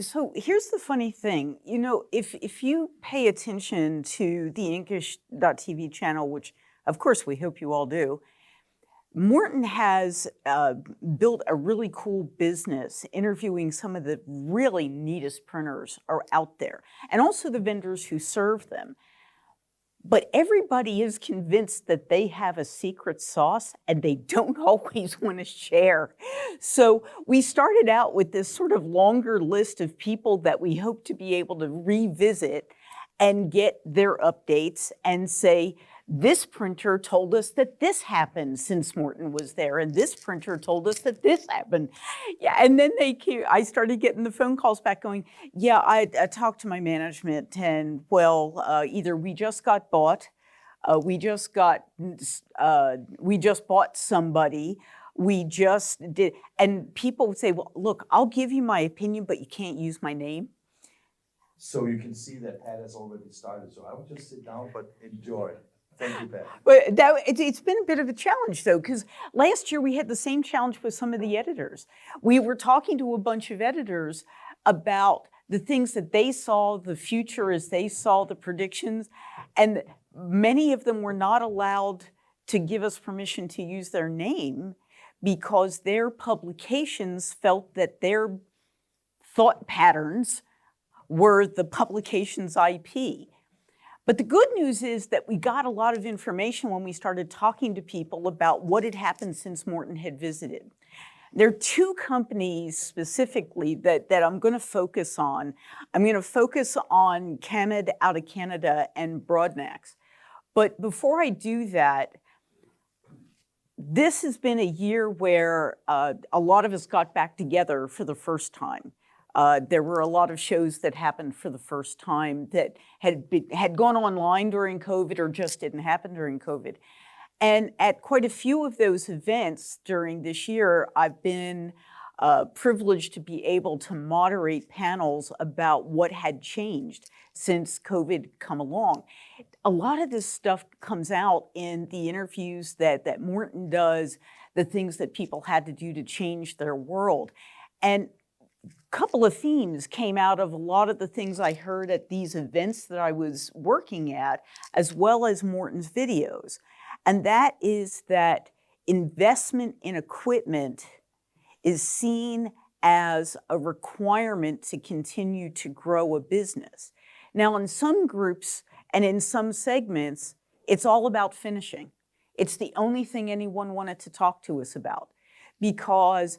So here's the funny thing, you know, if you pay attention to the English.TV channel, which of course we hope you all do, Morten has built a really cool business interviewing some of the really neatest printers are out there, and also the vendors who serve them. But everybody is convinced that they have a secret sauce and they don't always want to share. So we started out with this sort of longer list of people that we hope to be able to revisit and get their updates and say, this printer told us that this happened since Morten was there, and this printer told us that this happened. Yeah, and then I started getting the phone calls back going, yeah, I talked to my management, and well, either we just got bought, we just bought somebody, we just did, and people would say, well, look, I'll give you my opinion, but you can't use my name. So you can see that Pat has already started, so I would just sit down, but enjoy. Thank you, Pat. But it's been a bit of a challenge, though, because last year we had the same challenge with some of the editors. We were talking to a bunch of editors about the things that they saw, the future as they saw the predictions, and many of them were not allowed to give us permission to use their name because their publications felt that their thought patterns were the publication's IP. But the good news is that we got a lot of information when we started talking to people about what had happened since Morten had visited. There are two companies specifically that I'm going to focus on. I'm going to focus on CAMED out of Canada and Broadnax. But before I do that, this has been a year where a lot of us got back together for the first time. There were a lot of shows that happened for the first time that had gone online during COVID or just didn't happen during COVID. And at quite a few of those events during this year, I've been privileged to be able to moderate panels about what had changed since COVID come along. A lot of this stuff comes out in the interviews that Morten does, the things that people had to do to change their world. And couple of themes came out of a lot of the things I heard at these events that I was working at, as well as Morten's videos. And that is that investment in equipment is seen as a requirement to continue to grow a business. Now, in some groups and in some segments, it's all about finishing. It's the only thing anyone wanted to talk to us about because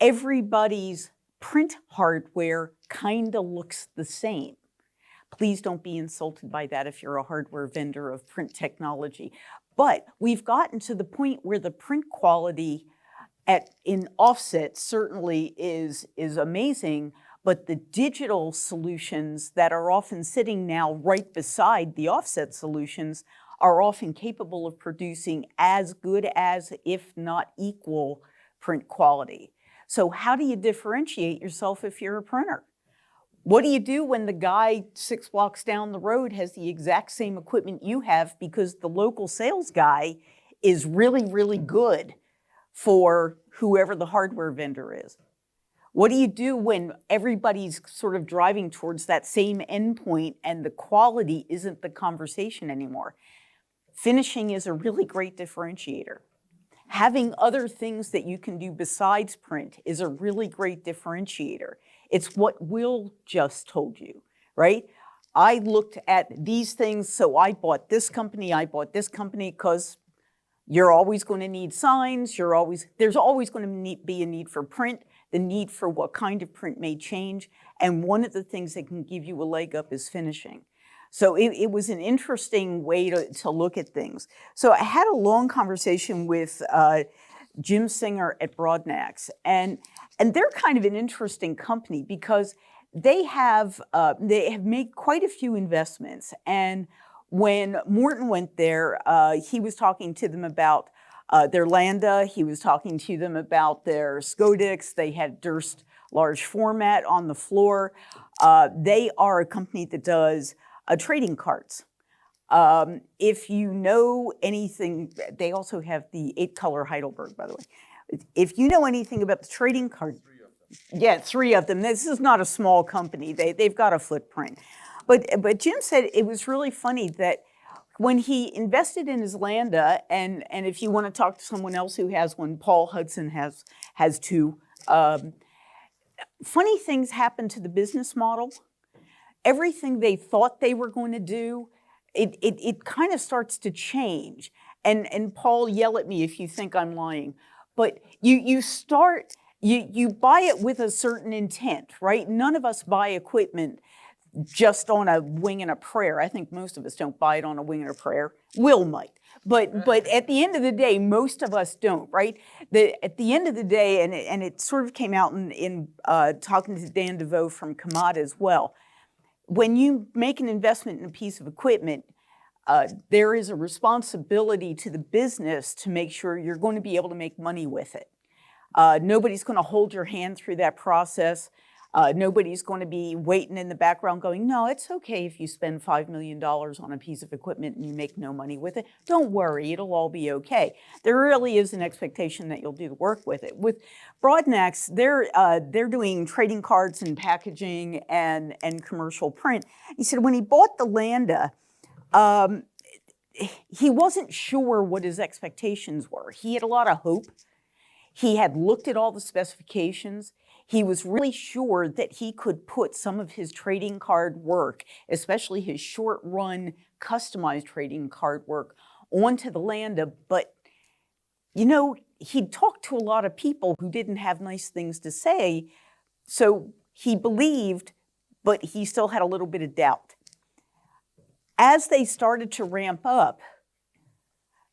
everybody's print hardware kind of looks the same. Please don't be insulted by that if you're a hardware vendor of print technology. But we've gotten to the point where the print quality in offset certainly is amazing, but the digital solutions that are often sitting now right beside the offset solutions are often capable of producing as good as, if not equal, print quality. So how do you differentiate yourself if you're a printer? What do you do when the guy 6 blocks down the road has the exact same equipment you have because the local sales guy is really, really good for whoever the hardware vendor is? What do you do when everybody's sort of driving towards that same endpoint and the quality isn't the conversation anymore? Finishing is a really great differentiator. Having other things that you can do besides print is a really great differentiator. It's what Will just told you, right? I looked at these things, so I bought this company because you're always going to need signs, there's always going to be a need for print, the need for what kind of print may change, and one of the things that can give you a leg up is finishing. So it was an interesting way to look at things. So I had a long conversation with Jim Singer at Broadnax, and they're kind of an interesting company because they have made quite a few investments. And when Morten went there, he was talking to them about their Landa, he was talking to them about their Scodix, they had Durst large format on the floor. They are a company that does trading cards. If you know anything, they also have the 8-color Heidelberg, by the way. If you know anything about the trading card, Yeah, 3 of them. This is not a small company. They've got a footprint. But Jim said it was really funny that when he invested in his Landa, and if you want to talk to someone else who has one, Paul Hudson has 2. Funny things happen to the business model. Everything they thought they were going to do, it kind of starts to change. And Paul, yell at me if you think I'm lying. But you buy it with a certain intent, right? None of us buy equipment just on a wing and a prayer. I think most of us don't buy it on a wing and a prayer. Will might. But at the end of the day, most of us don't, right? At the end of the day, and it sort of came out in talking to Dan DeVoe from Kamada as well, when you make an investment in a piece of equipment, there is a responsibility to the business to make sure you're going to be able to make money with it. Nobody's going to hold your hand through that process. Nobody's going to be waiting in the background going, no, it's okay if you spend $5 million on a piece of equipment and you make no money with it. Don't worry, it'll all be okay. There really is an expectation that you'll do the work with it. With Broadnax, they're doing trading cards and packaging and commercial print. He said when he bought the Landa, he wasn't sure what his expectations were. He had a lot of hope. He had looked at all the specifications. He was really sure that he could put some of his trading card work, especially his short-run customized trading card work, onto the Landa. But, you know, he'd talked to a lot of people who didn't have nice things to say, so he believed, but he still had a little bit of doubt. As they started to ramp up,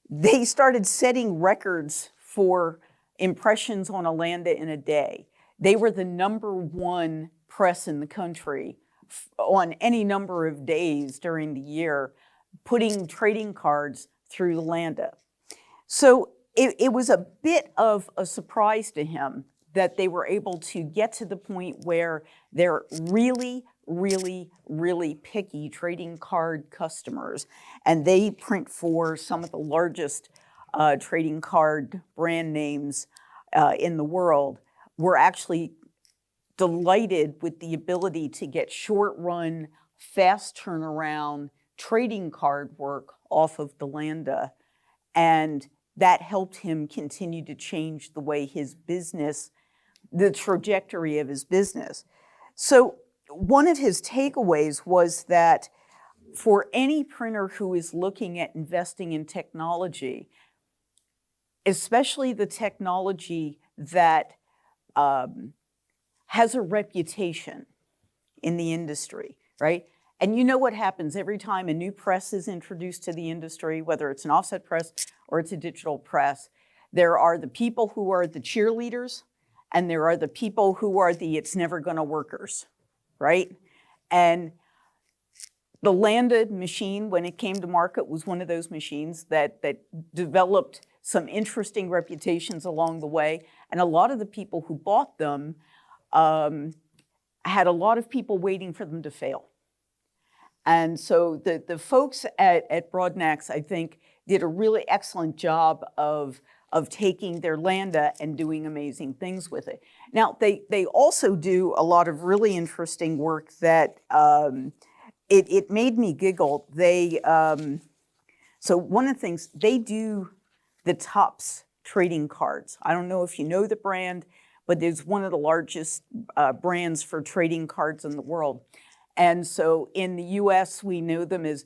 they started setting records for impressions on a Landa in a day. They were the #1 press in the country on any number of days during the year, putting trading cards through the Landa. So it was a bit of a surprise to him that they were able to get to the point where they're really, really, really picky trading card customers. And they print for some of the largest trading card brand names in the world. We're actually delighted with the ability to get short-run, fast turnaround trading card work off of the Landa. And that helped him continue to change the way his business, the trajectory of his business. So one of his takeaways was that for any printer who is looking at investing in technology, especially the technology that has a reputation in the industry, right? And you know what happens every time a new press is introduced to the industry, whether it's an offset press or it's a digital press, there are the people who are the cheerleaders and there are the people who are the it's never gonna workers, right? And the Landa machine, when it came to market, was one of those machines that developed some interesting reputations along the way. And a lot of the people who bought them had a lot of people waiting for them to fail. And so the folks at Broadnax, I think, did a really excellent job of taking their Landa and doing amazing things with it. Now, they also do a lot of really interesting work that it made me giggle. So one of the things, they do the Topps trading cards. I don't know if you know the brand, but it's one of the largest brands for trading cards in the world. And so in the US, we know them as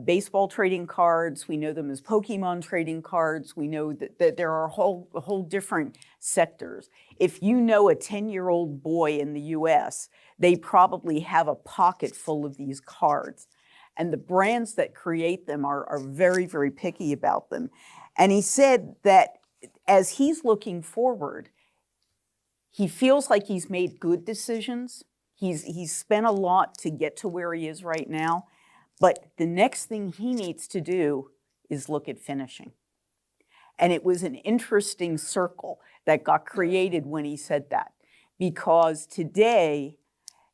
baseball trading cards. We know them as Pokemon trading cards. We know that there are a whole different sectors. If you know a 10-year-old boy in the US, they probably have a pocket full of these cards. And the brands that create them are very, very picky about them. And he said that as he's looking forward, he feels like he's made good decisions. He's spent a lot to get to where he is right now. But the next thing he needs to do is look at finishing. And it was an interesting circle that got created when he said that, because today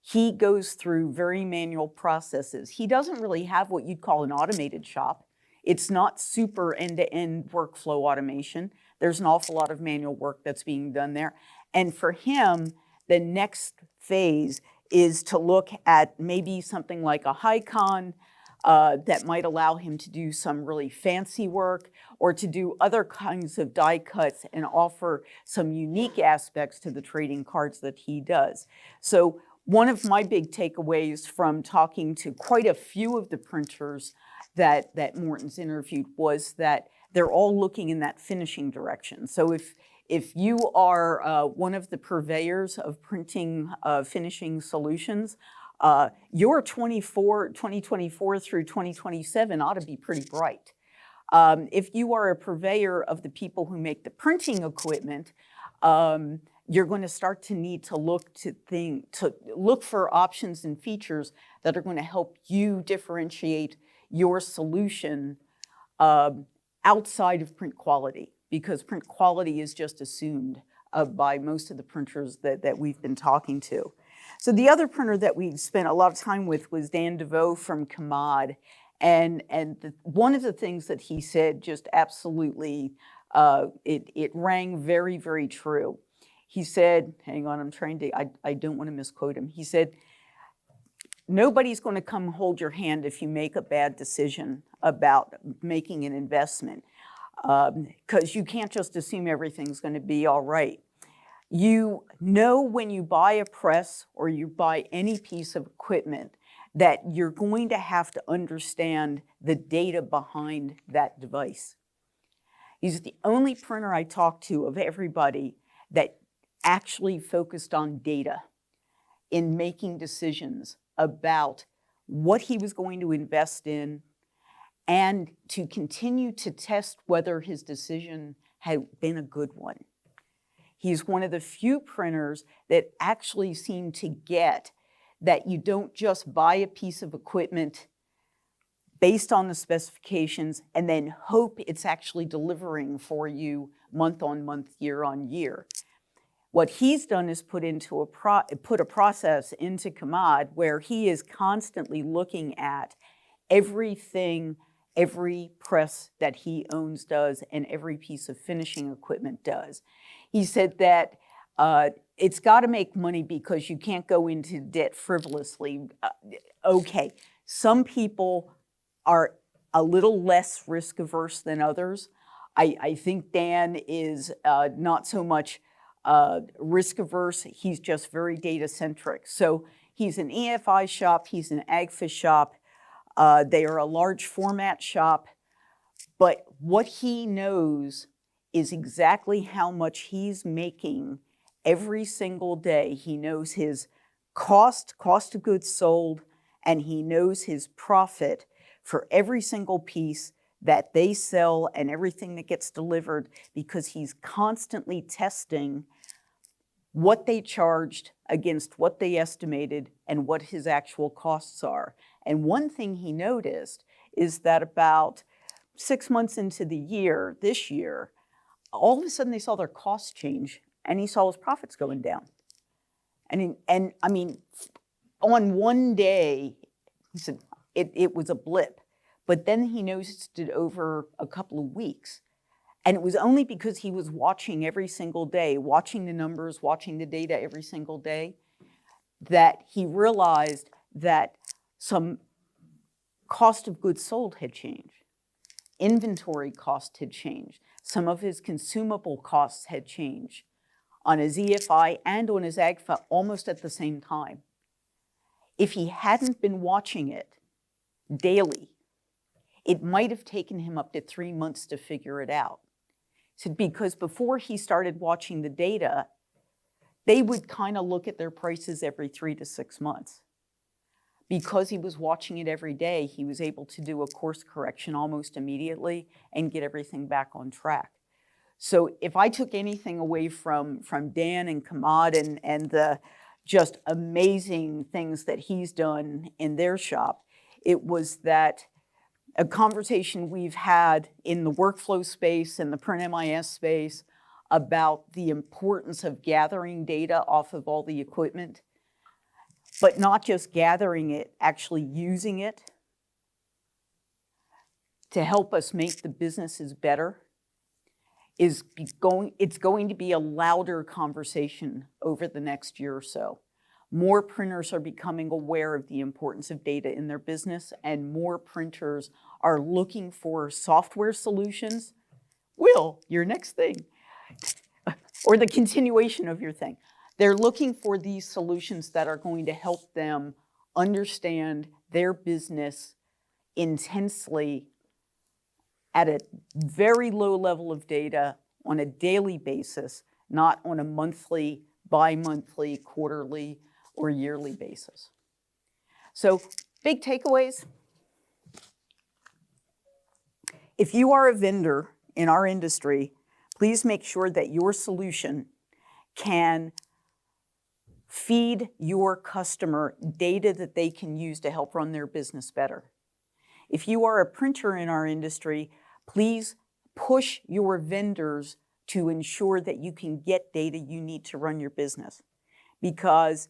he goes through very manual processes. He doesn't really have what you'd call an automated shop. It's not super end-to-end workflow automation. There's an awful lot of manual work that's being done there. And for him, the next phase is to look at maybe something like a Hicon that might allow him to do some really fancy work or to do other kinds of die cuts and offer some unique aspects to the trading cards that he does. So one of my big takeaways from talking to quite a few of the printers that Morten's interviewed was that they're all looking in that finishing direction. So if you are one of the purveyors of printing finishing solutions, your 2024 through 2027 ought to be pretty bright. If you are a purveyor of the people who make the printing equipment, you're going to start to need to look for options and features that are going to help you differentiate your solution outside of print quality, because print quality is just assumed by most of the printers that we've been talking to. So the other printer that we spent a lot of time with was Dan DeVoe from Commod. And one of the things that he said just absolutely, it rang very, very true. He said, hang on, I don't want to misquote him. He said, nobody's going to come hold your hand if you make a bad decision about making an investment, because you can't just assume everything's going to be all right. You know when you buy a press or you buy any piece of equipment that you're going to have to understand the data behind that device. He's the only printer I talked to of everybody that actually focused on data in making decisions about what he was going to invest in and to continue to test whether his decision had been a good one. He's one of the few printers that actually seem to get that you don't just buy a piece of equipment based on the specifications and then hope it's actually delivering for you month on month, year on year. What he's done is put a process into Commod where he is constantly looking at everything every press that he owns does and every piece of finishing equipment does. He said that it's got to make money because you can't go into debt frivolously. Okay, some people are a little less risk averse than others. I think Dan is not so much risk averse, he's just very data centric. So he's an EFI shop, he's an AGFA shop, they are a large format shop, but what he knows is exactly how much he's making every single day. He knows his cost of goods sold, and he knows his profit for every single piece that they sell and everything that gets delivered, because he's constantly testing what they charged against what they estimated and what his actual costs are. And one thing he noticed is that about 6 months into the year, this year, all of a sudden they saw their costs change and he saw his profits going down. And I mean, on one day, he said it was a blip, but then he noticed it over a couple of weeks. And it was only because he was watching every single day, watching the numbers, watching the data every single day, that he realized that some cost of goods sold had changed. Inventory cost had changed. Some of his consumable costs had changed on his EFI and on his AGFA almost at the same time. If he hadn't been watching it daily, it might have taken him up to 3 months to figure it out. So because before he started watching the data, they would kind of look at their prices every 3 to 6 months. Because he was watching it every day, he was able to do a course correction almost immediately and get everything back on track. So if I took anything away from Dan and Commod and the just amazing things that he's done in their shop, it was that a conversation we've had in the workflow space and the print MIS space about the importance of gathering data off of all the equipment, but not just gathering it, actually using it to help us make the businesses better. it's going to be a louder conversation over the next year or so. More printers are becoming aware of the importance of data in their business, and more printers are looking for software solutions. Will, your next thing, or the continuation of your thing. They're looking for these solutions that are going to help them understand their business intensely at a very low level of data on a daily basis, not on a monthly, bi-monthly, quarterly, or yearly basis. So, big takeaways. If you are a vendor in our industry, please make sure that your solution can feed your customer data that they can use to help run their business better. If you are a printer in our industry, please push your vendors to ensure that you can get data you need to run your business, because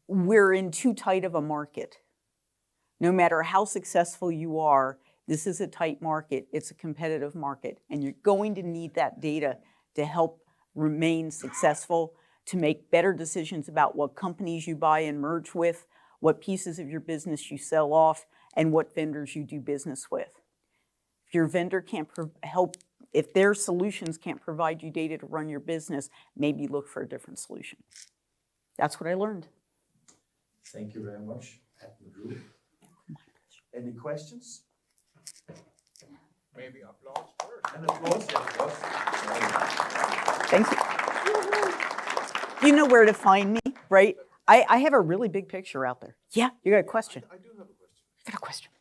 we're in too tight of a market. No matter how successful you are, this is a tight market, it's a competitive market, and you're going to need that data to help remain successful, to make better decisions about what companies you buy and merge with, what pieces of your business you sell off, and what vendors you do business with. If your vendor can't help, if their solutions can't provide you data to run your business, maybe look for a different solution. That's what I learned. Thank you very much, Pat McGrew. Any questions? Maybe applause first. And applause, yeah, of course. Thank you. You know where to find me, right? I have a really big picture out there. Yeah, you got a question? I do have a question. I got a question.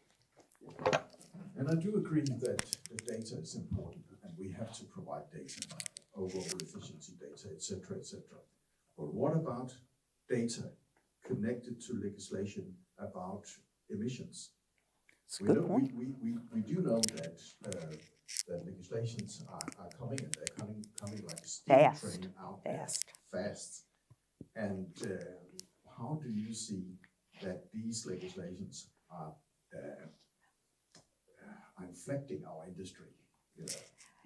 And I do agree that the data is important and we have to provide data, overall efficiency data, etc., etc. But what about data connected to legislation about emissions? That's a good point. We do know that that legislations are coming, and they're coming like a steam train out there, fast. And how do you see that these legislations are inflecting our industry? You know,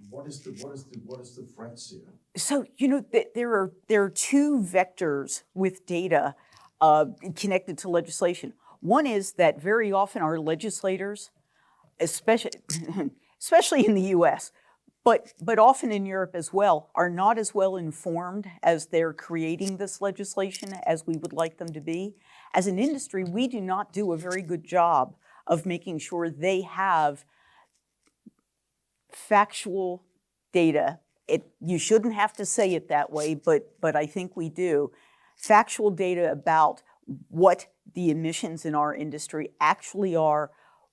what is the threats here? So, you know, there are two vectors with data connected to legislation. One is that very often our legislators, especially in the US, but often in Europe as well, are not as well informed as they're creating this legislation as we would like them to be. As an industry, we do not do a very good job of making sure they have factual data. You shouldn't have to say it that way, but I think we do. Factual data about what the emissions in our industry actually are,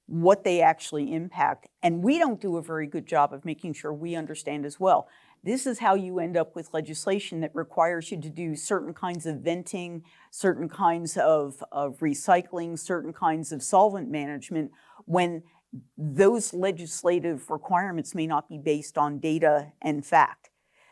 what they actually impact. And we don't do a very good job of making sure we understand as well. This is how you end up with legislation that requires you to do certain kinds of venting, certain kinds of recycling, certain kinds of solvent management, when those legislative requirements may not be based on data and fact.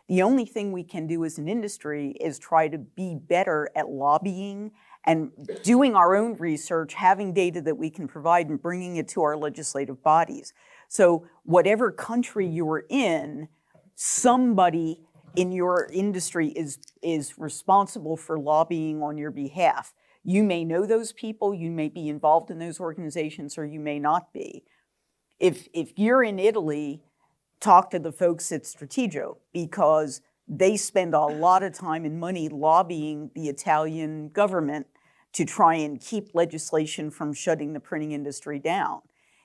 The only thing we can do as an industry is try to be better at lobbying and doing our own research, having data that we can provide and bringing it to our legislative bodies. So whatever country you're in, somebody in your industry is responsible for lobbying on your behalf. You may know those people, you may be involved in those organizations, or you may not be. If you're in Italy, talk to the folks at Strategio, because they spend a lot of time and money lobbying the Italian government to try and keep legislation from shutting the printing industry down.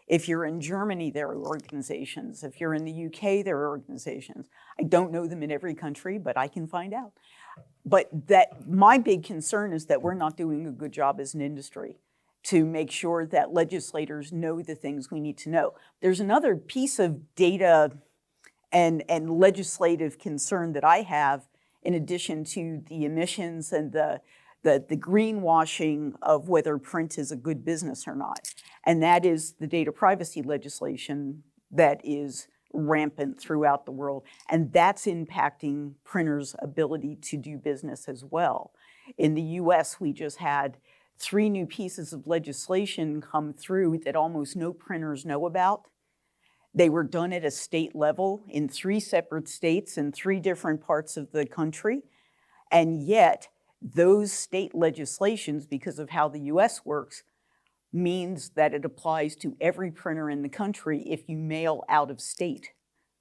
If you're in Germany, there are organizations. If you're in the UK, there are organizations. I don't know them in every country, but I can find out. But my big concern is that we're not doing a good job as an industry to make sure that legislators know the things we need to know. There's another piece of data and legislative concern that I have, in addition to the emissions and the greenwashing of whether print is a good business or not. And that is the data privacy legislation that is rampant throughout the world. And that's impacting printers' ability to do business as well. In the US, we just had 3 new pieces of legislation come through that almost no printers know about, They were done at a state level in 3 separate states in 3 different parts of the country. And yet those state legislations, because of how the US works, means that it applies to every printer in the country if you mail out of state,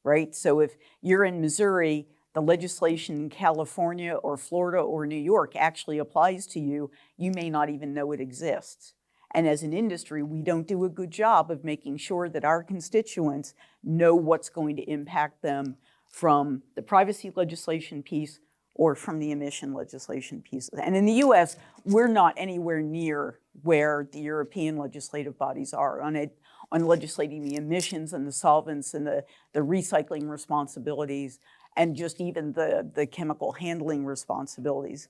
right? So if you're in Missouri, the legislation in California or Florida or New York actually applies to you. You may not even know it exists. And as an industry, we don't do a good job of making sure that our constituents know what's going to impact them from the privacy legislation piece or from the emission legislation piece. And in the US, we're not anywhere near where the European legislative bodies are on legislating the emissions and the solvents and the recycling responsibilities and just even the chemical handling responsibilities.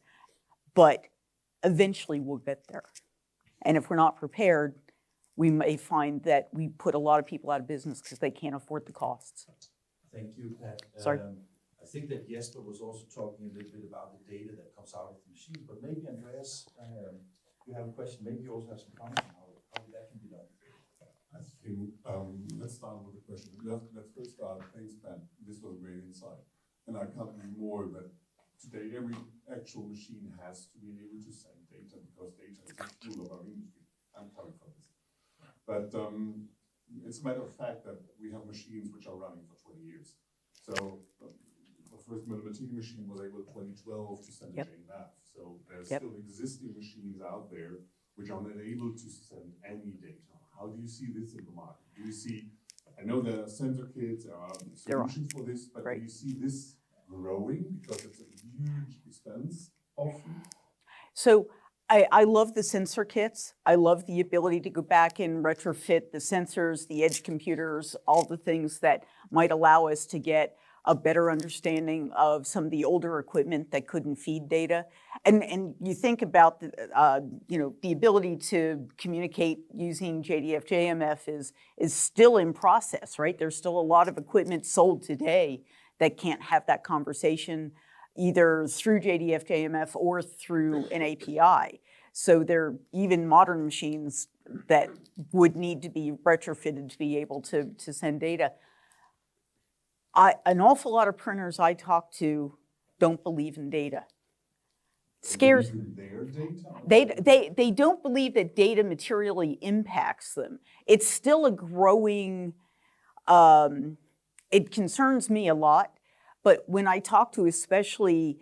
But eventually we'll get there. And if we're not prepared, we may find that we put a lot of people out of business because they can't afford the costs. Thank you, Pat. Sorry. I think that Jesper was also talking a little bit about the data that comes out of the machine, but maybe Andreas, you have a question. Maybe you also have some comments on how that can be done. I think, let's start with the question. Let's first start. Thanks, Pat. This was a great insight. And I can't agree more that today every actual machine has to be able to send data because data is the tool of our industry. I'm coming from this. But it's a matter of fact that we have machines which are running for 20 years. So the first millimeter machine was able 2012 to send a JNAV. So there's still existing machines out there which are not able to send any data. How do you see this in the market? Do you see, I know there are sensor kits, there are solutions for this, but do you see this growing because it's a huge expense often? So I love the sensor kits. I love the ability to go back and retrofit the sensors, the edge computers, all the things that might allow us to get a better understanding of some of the older equipment that couldn't feed data. And you think about the ability to communicate using JDF JMF is still in process, right? There's still a lot of equipment sold today that can't have that conversation either through JDF JMF or through an API. So there are even modern machines that would need to be retrofitted to be able to send data. An awful lot of printers I talk to don't believe in data. Scares their data? They don't believe that data materially impacts them. It's still a growing, it concerns me a lot, but when I talk to especially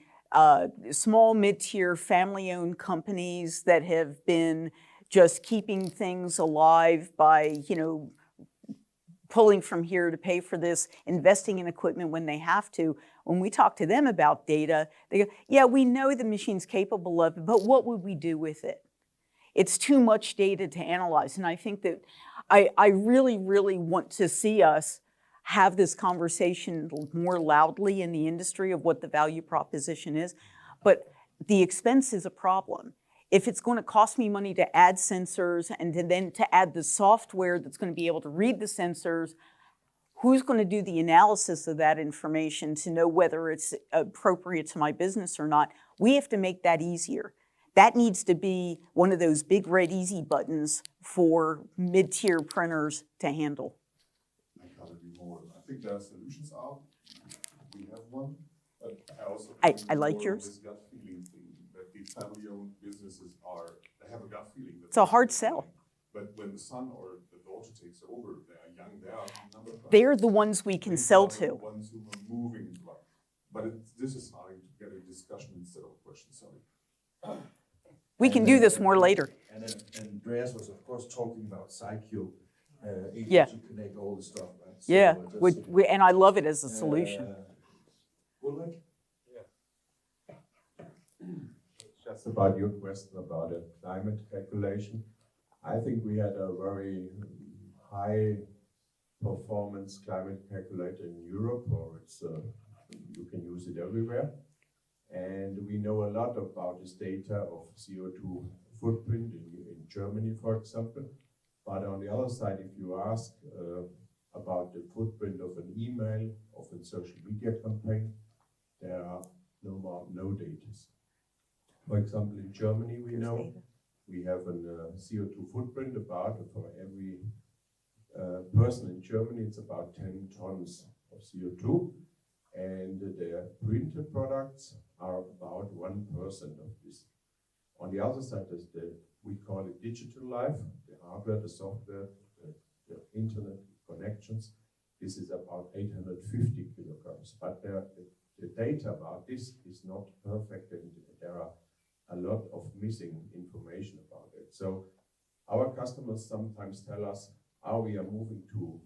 small mid-tier family-owned companies that have been just keeping things alive by, pulling from here to pay for this, investing in equipment when they have to. When we talk to them about data, they go, yeah, we know the machine's capable of it, but what would we do with it? It's too much data to analyze. And I think that I really, really want to see us have this conversation more loudly in the industry of what the value proposition is. But the expense is a problem. If it's going to cost me money to add sensors and then to add the software that's going to be able to read the sensors, who's going to do the analysis of that information to know whether it's appropriate to my business or not? We have to make that easier. That needs to be one of those big red easy buttons for mid-tier printers to handle. I can't agree more. I think there are solutions out. We have one, but I also I like yours. This gut feeling thing that these family-owned businesses they have a gut feeling. It's a hard sell. But when the son or the daughter takes over, they are young, they are number five. They're the ones we can sell to. The ones who are moving into life. But this is starting to get a discussion instead of a question, sorry. We can do this more later. And Andreas was, of course, talking about SciQ, able Yeah. to connect all the stuff, right? So Yeah, that's- and I love it as a solution. Ulrich? Just about your question about a climate calculation. I think we had a very high performance climate calculator in Europe, or it's you can use it everywhere. And we know a lot about this data of CO2 footprint in Germany, for example. But on the other side, if you ask about the footprint of an email, of a social media campaign, there are no data. For example, in Germany, we know we have a CO2 footprint about for every person in Germany, it's about 10 tons of CO2, and their printed products are about 1% of this. On the other side is we call it digital life, the hardware, the software, the internet connections. This is about 850 kilograms, but the data about this is not perfect, and there are a lot of missing information about it. So our customers sometimes tell us how we are moving to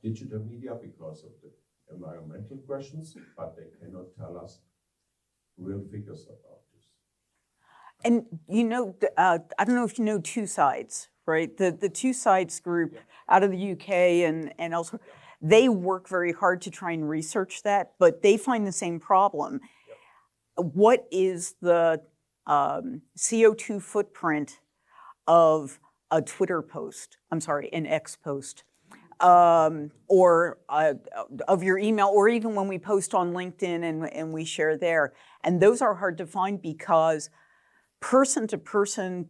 digital media because of the environmental questions, but they cannot tell us real figures about this. And you know, I don't know if you know Two Sides, right? The Two Sides group out of the UK and elsewhere, they work very hard to try and research that, but they find the same problem. What is the CO2 footprint of a Twitter post, an X post, or of your email, or even when we post on LinkedIn and we share there. And those are hard to find because person to person,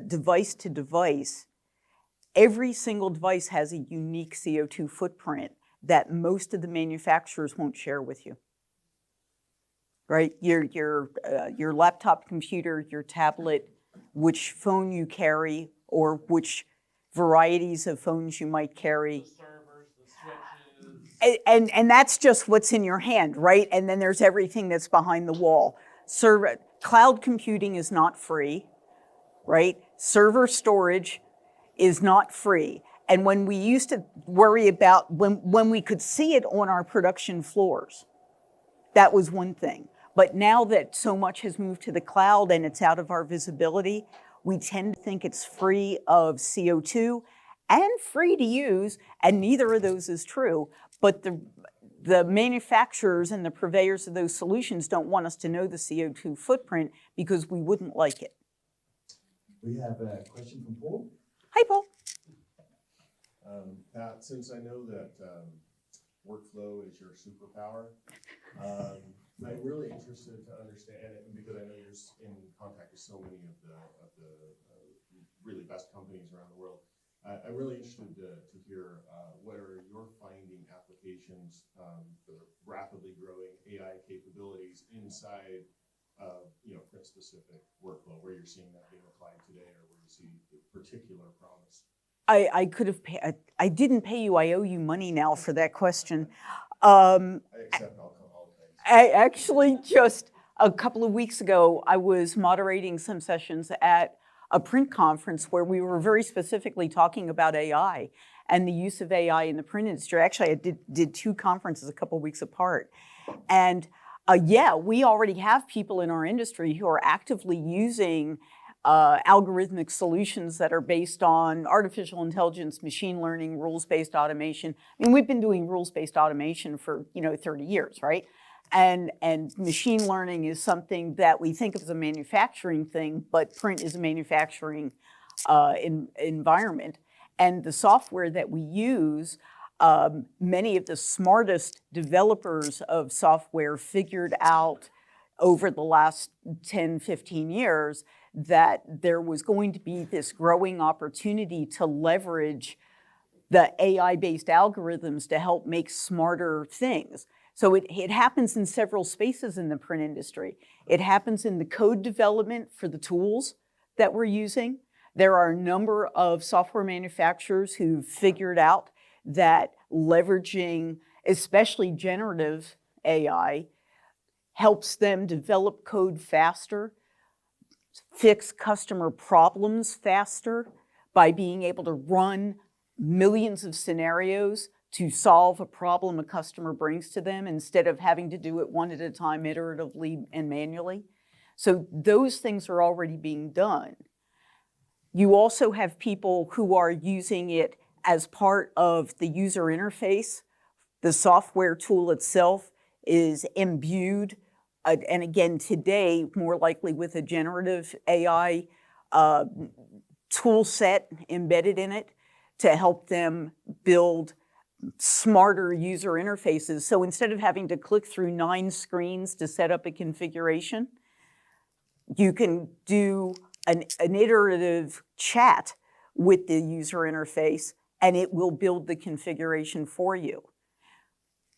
device to device, every single device has a unique CO2 footprint that most of the manufacturers won't share with you. Right? Your laptop computer, your tablet, which phone you carry, or which varieties of phones you might carry. The servers, the switches. And that's just what's in your hand, right? And then there's everything that's behind the wall. Cloud computing is not free, right? Server storage is not free. And when we used to worry about, when we could see it on our production floors, that was one thing. But now that so much has moved to the cloud and it's out of our visibility, we tend to think it's free of CO2 and free to use, and neither of those is true. But the manufacturers and the purveyors of those solutions don't want us to know the CO2 footprint because we wouldn't like it. We have a question from Paul. Hi, Paul. Pat, since I know that workflow is your superpower, I'm really interested to understand, and because I know you're in contact with so many of the really best companies around the world, I'm really interested to hear what are your finding applications for the rapidly growing AI capabilities inside print-specific workflow, where you're seeing that being applied today, or where you see particular promise. I could have paid, I didn't pay you, I owe you money now for that question. I accept all things. I actually just a couple of weeks ago, I was moderating some sessions at a print conference where we were very specifically talking about AI and the use of AI in the print industry. Actually, I did two conferences a couple of weeks apart. And we already have people in our industry who are actively using algorithmic solutions that are based on artificial intelligence, machine learning, rules-based automation. I mean, we've been doing rules-based automation for 30 years, right? And machine learning is something that we think of as a manufacturing thing, but print is a manufacturing environment. And the software that we use, many of the smartest developers of software figured out over the last 10, 15 years that there was going to be this growing opportunity to leverage the AI-based algorithms to help make smarter things. So it happens in several spaces in the print industry. It happens in the code development for the tools that we're using. There are a number of software manufacturers who've figured out that leveraging, especially generative AI, helps them develop code faster, fix customer problems faster by being able to run millions of scenarios to solve a problem a customer brings to them instead of having to do it one at a time, iteratively and manually. So those things are already being done. You also have people who are using it as part of the user interface. The software tool itself is imbued, and again, today, more likely with a generative AI tool set embedded in it to help them build smarter user interfaces. So instead of having to click through 9 screens to set up a configuration, you can do an iterative chat with the user interface and it will build the configuration for you.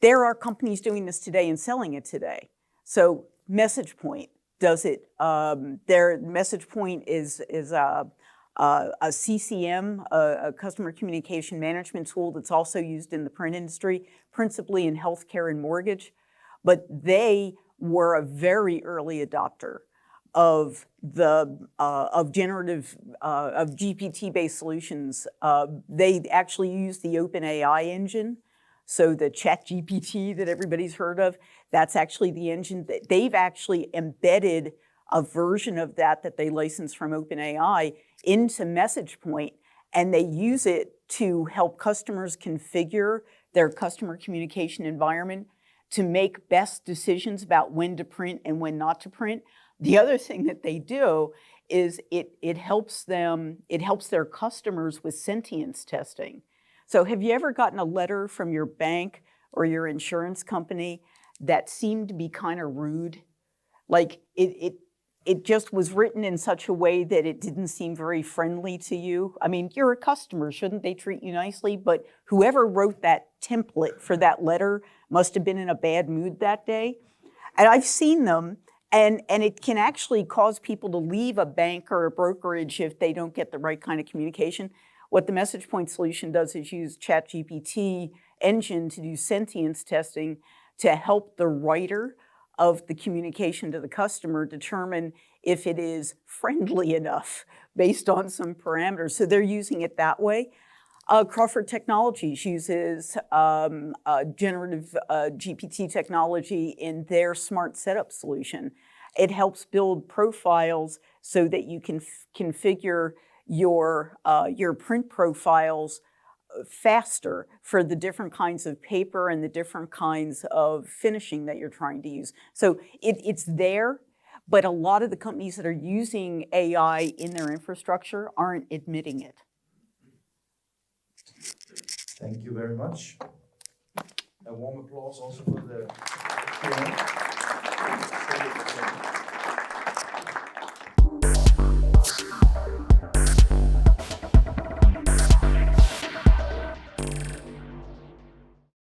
There are companies doing this today and selling it today. So MessagePoint does it. Their MessagePoint is a CCM, a customer communication management tool that's also used in the print industry, principally in healthcare and mortgage. But they were a very early adopter of generative of GPT-based solutions. They actually use the OpenAI engine. So the ChatGPT that everybody's heard of, that's actually the engine that they've actually embedded a version of that they license from OpenAI into MessagePoint, and they use it to help customers configure their customer communication environment to make best decisions about when to print and when not to print. The other thing that they do is it helps their customers with sentience testing. So have you ever gotten a letter from your bank or your insurance company that seemed to be kind of rude? Like it just was written in such a way that it didn't seem very friendly to you. I mean, you're a customer, shouldn't they treat you nicely? But whoever wrote that template for that letter must have been in a bad mood that day. And I've seen them, and it can actually cause people to leave a bank or a brokerage if they don't get the right kind of communication. What the MessagePoint solution does is use ChatGPT engine to do sentience testing to help the writer of the communication to the customer determine if it is friendly enough based on some parameters. So they're using it that way. Crawford Technologies uses generative GPT technology in their smart setup solution. It helps build profiles so that you can configure your print profiles faster for the different kinds of paper and the different kinds of finishing that you're trying to use. So it's there, but a lot of the companies that are using AI in their infrastructure aren't admitting it. Thank you very much. A warm applause also for the Q&A.